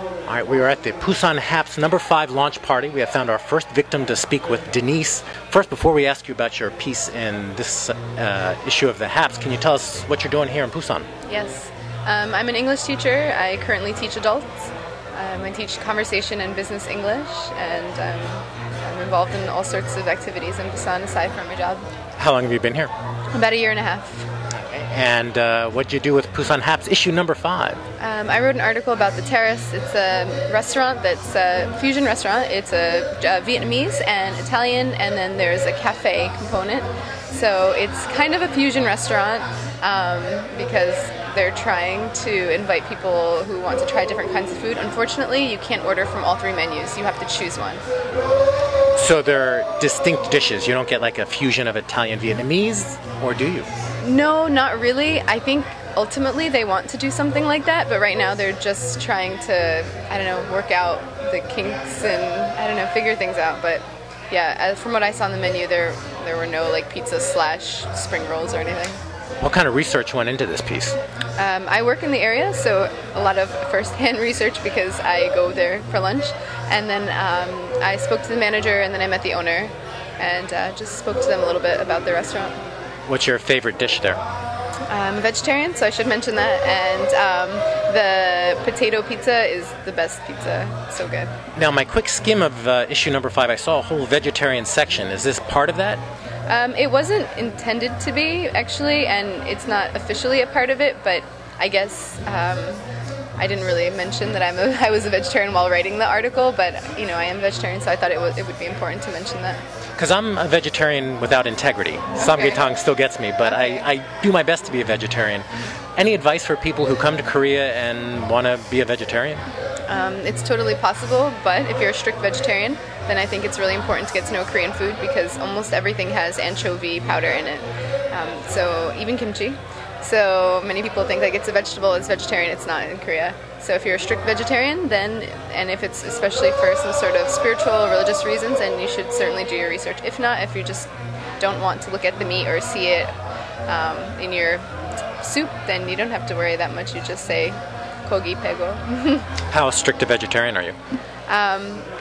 All right, we are at the Busan Haps #5 launch party. We have found our first victim to speak with, Denise. First, before we ask you about your piece in this issue of the Haps, can you tell us what you're doing here in Busan? Yes, I'm an English teacher. I currently teach adults. I teach conversation and business English, and I'm involved in all sorts of activities in Busan aside from my job. How long have you been here? About a year and a half. And what did you do with Busan Haps issue #5? I wrote an article about the Terrace. It's a restaurant that's a fusion restaurant. It's a Vietnamese and Italian, and then there's a cafe component. So it's kind of a fusion restaurant because they're trying to invite people who want to try different kinds of food. Unfortunately, you can't order from all 3 menus. You have to choose one. So they're distinct dishes. You don't get like a fusion of Italian Vietnamese, or do you? No, not really. I think ultimately they want to do something like that, but right now they're just trying to, I don't know, work out the kinks and, I don't know, figure things out. But yeah, from what I saw on the menu, there were no like pizza / spring rolls or anything. What kind of research went into this piece? I work in the area, so a lot of first-hand research because I go there for lunch. And then I spoke to the manager, and then I met the owner, and just spoke to them a little bit about the restaurant. What's your favorite dish there? I'm a vegetarian, so I should mention that. And the potato pizza is the best pizza. It's so good. Now, my quick skim of issue #5, I saw a whole vegetarian section. Is this part of that? It wasn't intended to be, actually, and it's not officially a part of it, but I guess I didn't really mention that I was a vegetarian while writing the article, but you know, I am vegetarian, so I thought it would be important to mention that. Because I'm a vegetarian without integrity. Samgyetang still gets me, but I do my best to be a vegetarian. Any advice for people who come to Korea and want to be a vegetarian? It's totally possible, but if you're a strict vegetarian, then I think it's really important to get to know Korean food because almost everything has anchovy powder in it. So even kimchi. So many people think like it's a vegetable, it's vegetarian, it's not in Korea. So if you're a strict vegetarian, then, and if it's especially for some sort of spiritual or religious reasons, then you should certainly do your research. If not, if you just don't want to look at the meat or see it in your soup, then you don't have to worry that much. You just say kogi pego. How strict a vegetarian are you?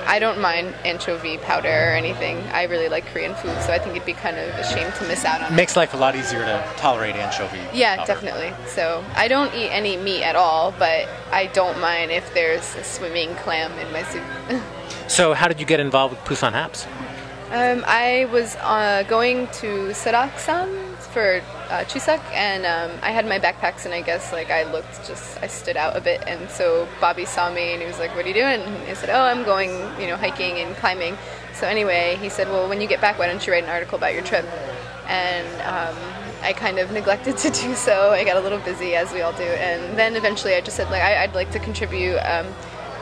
I don't mind anchovy powder or anything. I really like Korean food, so I think it'd be kind of a shame to miss out on it. Makes life a lot easier to tolerate anchovy Yeah, powder. definitely. So I don't eat any meat at all, but I don't mind if there's a swimming clam in my soup. So how did you get involved with Busan Haps? I was going to Serak-san for Chuseok, and I had my backpacks, and I guess like I stood out a bit, and so Bobby saw me, and he was like, "What are you doing?" And I said, "Oh, I'm going, you know, hiking and climbing." So anyway, he said, "Well, when you get back, why don't you write an article about your trip?" And I kind of neglected to do so. I got a little busy, as we all do, and then eventually I just said, like, I'd like to contribute.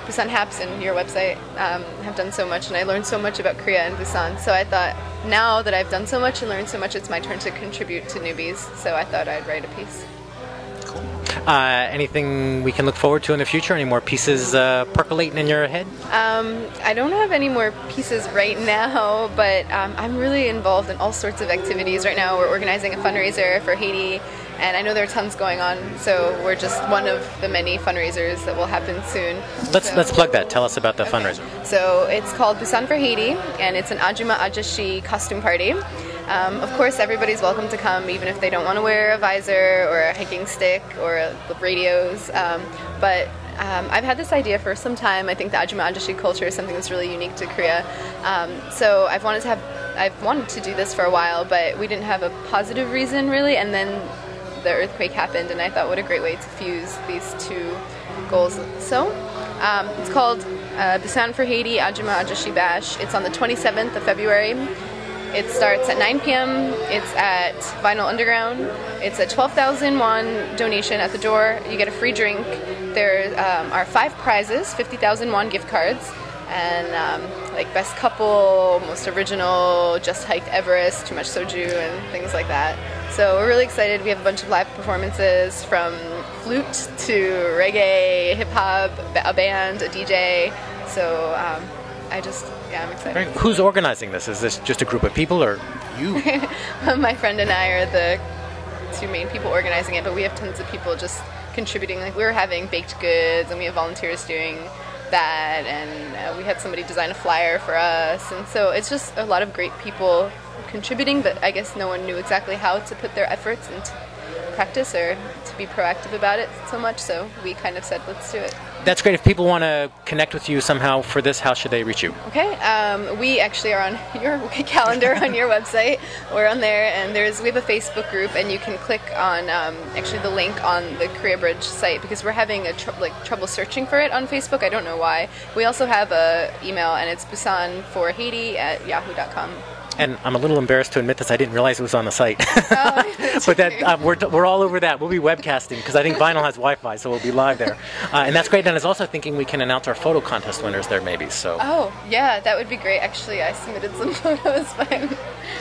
Busan Haps and your website have done so much, and I learned so much about Korea and Busan. So I thought, now that I've done so much and learned so much, it's my turn to contribute to newbies. So I thought I'd write a piece. Cool. Anything we can look forward to in the future? Any more pieces percolating in your head? I don't have any more pieces right now, but I'm really involved in all sorts of activities. Right now we're organizing a fundraiser for Haiti, and I know there are tons going on, so we're just one of the many fundraisers that will happen soon. Let's plug that. Tell us about the fundraiser. So it's called Busan for Haiti, and it's an Ajuma Ajashi costume party. Of course, everybody's welcome to come, even if they don't want to wear a visor or a hiking stick or radios. But I've had this idea for some time. I think the Ajuma Ajashi culture is something that's really unique to Korea. So I've wanted to do this for a while, but we didn't have a positive reason really, and then the earthquake happened, and I thought, what a great way to fuse these two goals. So it's called Busan for Haiti Ajuma Ajashi Bash. It's on the 27th of February. It starts at 9 p.m. It's at Vinyl Underground. It's a 12,000 won donation at the door. You get a free drink. There are 5 prizes, 50,000 won gift cards, and like best couple, most original, just hiked Everest, too much soju, and things like that. So we're really excited. We have a bunch of live performances from flute to reggae, hip hop, a band, a DJ. So I'm excited. Who's organizing this? Is this just a group of people or you? My friend and I are the 2 main people organizing it, but we have tons of people just contributing. Like we were having baked goods, and we have volunteers doing that, and we had somebody design a flyer for us, and so it's just a lot of great people contributing, but I guess no one knew exactly how to put their efforts into practice or to be proactive about it so much, so we kind of said, let's do it. That's great. If people want to connect with you somehow for this, how should they reach you? Okay, we actually are on your calendar on your website. We're on there, and we have a Facebook group, and you can click on actually the link on the Korea Bridge site, because we're having a trouble searching for it on Facebook. I don't know why. We also have a email, and it's busanforhaiti@yahoo.com. And I'm a little embarrassed to admit this. I didn't realize it was on the site. Oh, but that we're all over that. We'll be webcasting because I think Vinyl has Wi-Fi, so we'll be live there. And that's great. And I was also thinking we can announce our photo contest winners there, maybe. So. Oh yeah, that would be great. Actually, I submitted some photos, but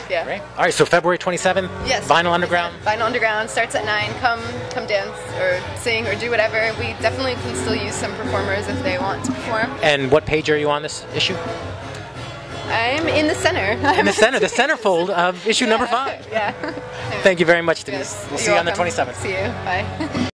yeah. Great. All right. So February 27th. Yes. Vinyl Underground. Vinyl Underground starts at 9. Come dance or sing or do whatever. We definitely can still use some performers if they want to perform. And what page are you on this issue? I'm in the center. The centerfold of issue number 5. Yeah. Thank you very much, Denise. Yes. We'll see you on the 27th. See you. Bye.